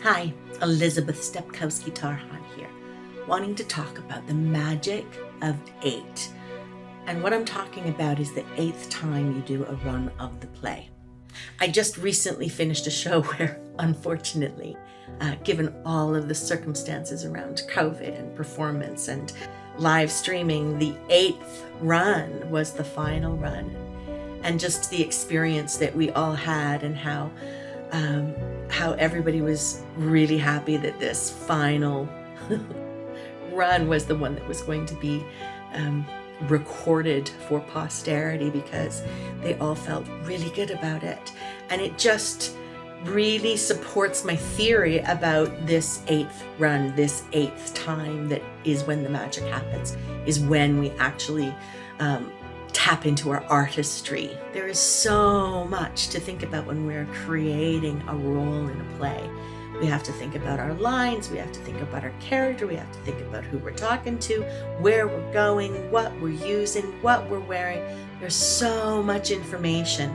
Hi, Elizabeth Stepkowski-Tarhan here, wanting to talk about the magic of 8. And what I'm talking about is the 8th time you do a run of the play. I just recently finished a show where, unfortunately, given all of the circumstances around COVID and performance and live streaming, the 8th run was the final run. And just the experience that we all had, and how everybody was really happy that this final run was the one that was going to be recorded for posterity, because they all felt really good about it. And it just really supports my theory about this 8th run, this 8th time that is when the magic happens, is when we actually tap into our artistry. There is so much to think about when we're creating a role in a play. We have to think about our lines, we have to think about our character, we have to think about who we're talking to, where we're going, what we're using, what we're wearing. There's so much information.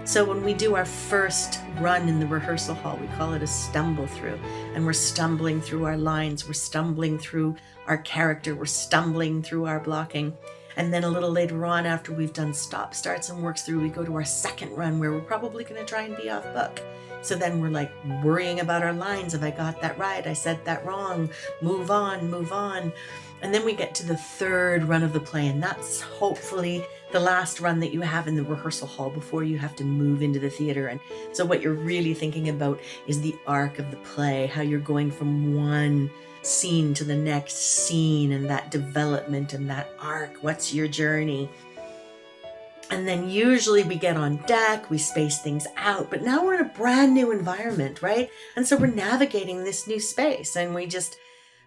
So when we do our first run in the rehearsal hall, we call it a stumble through, and we're stumbling through our lines, we're stumbling through our character, we're stumbling through our blocking. And then a little later on, after we've done stop, starts, and works through, we go to our second run where we're probably going to try and be off book. So then we're like worrying about our lines. Have I got that right? I said that wrong. Move on, move on. And then we get to the third run of the play, and that's hopefully the last run that you have in the rehearsal hall before you have to move into the theater. And so what you're really thinking about is the arc of the play, how you're going from one scene to the next scene, and that development and that arc. What's your journey? And then usually we get on deck, we space things out, but now we're in a brand new environment, right? And so we're navigating this new space, and we just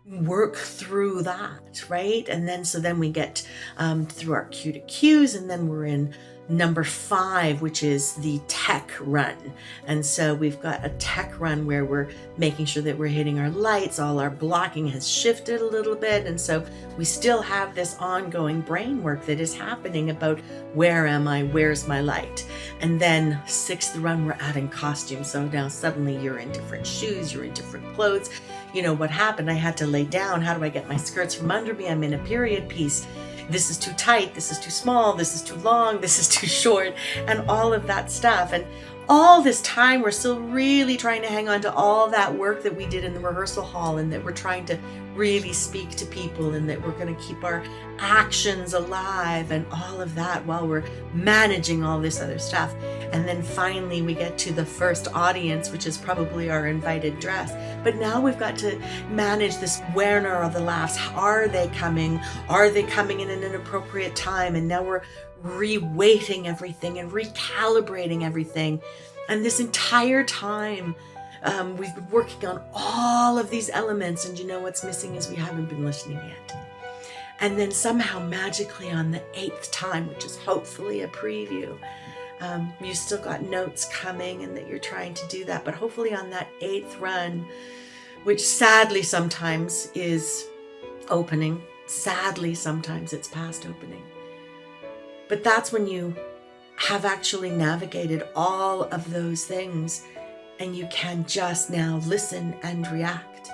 work through that, right? And then so we get through our cue to cues, and then we're in number 5, which is the tech run. And so we've got a tech run where we're making sure that we're hitting our lights, all our blocking has shifted a little bit, and so we still have this ongoing brain work that is happening about where am I, where's my light. And then 6th run, we're adding costume. So now suddenly you're in different shoes, you're in different clothes. You know what happened? I had to lay down. How do I get my skirts from under me? I'm in a period piece. This is too tight, this is too small, this is too long, this is too short, and all of that stuff. And all this time, we're still really trying to hang on to all that work that we did in the rehearsal hall, and that we're trying to really speak to people, and that we're going to keep our actions alive, and all of that while we're managing all this other stuff. And then finally we get to the first audience, which is probably our invited dress. But now we've got to manage this where are the laughs. Are they coming? Are they coming in an inappropriate time? And now we're reweighting everything and recalibrating everything. And this entire time, we've been working on all of these elements, and you know what's missing is we haven't been listening yet. And then somehow magically on the 8th time, which is hopefully a preview, you still got notes coming, and that you're trying to do that. But hopefully on that 8th run, which sadly sometimes is opening, sadly sometimes it's past opening, but that's when you have actually navigated all of those things, and you can just now listen and react,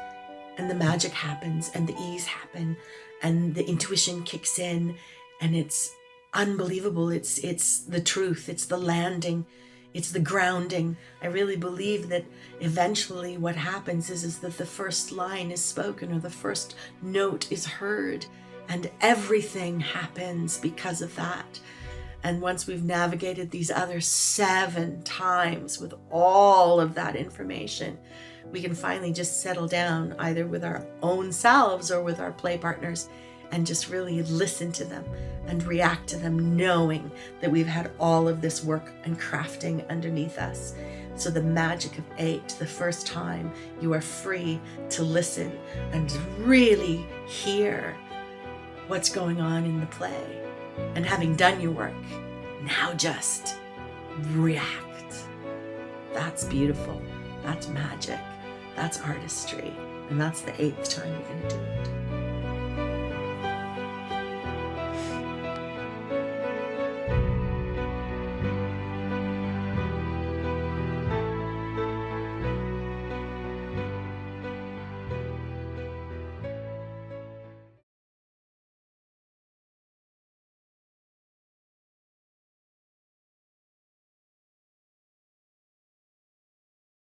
and the magic happens, and the ease happen, and the intuition kicks in, and it's unbelievable. It's the truth, it's the landing, it's the grounding. I really believe that eventually what happens is that the first line is spoken, or the first note is heard, and everything happens because of that. And once we've navigated these other 7 times with all of that information, we can finally just settle down, either with our own selves or with our play partners, and just really listen to them and react to them, knowing that we've had all of this work and crafting underneath us. So the magic of 8, the first time, you are free to listen and really hear what's going on in the play. And having done your work, now just react. That's beautiful. That's magic. That's artistry. And that's the 8th time you're going to do it.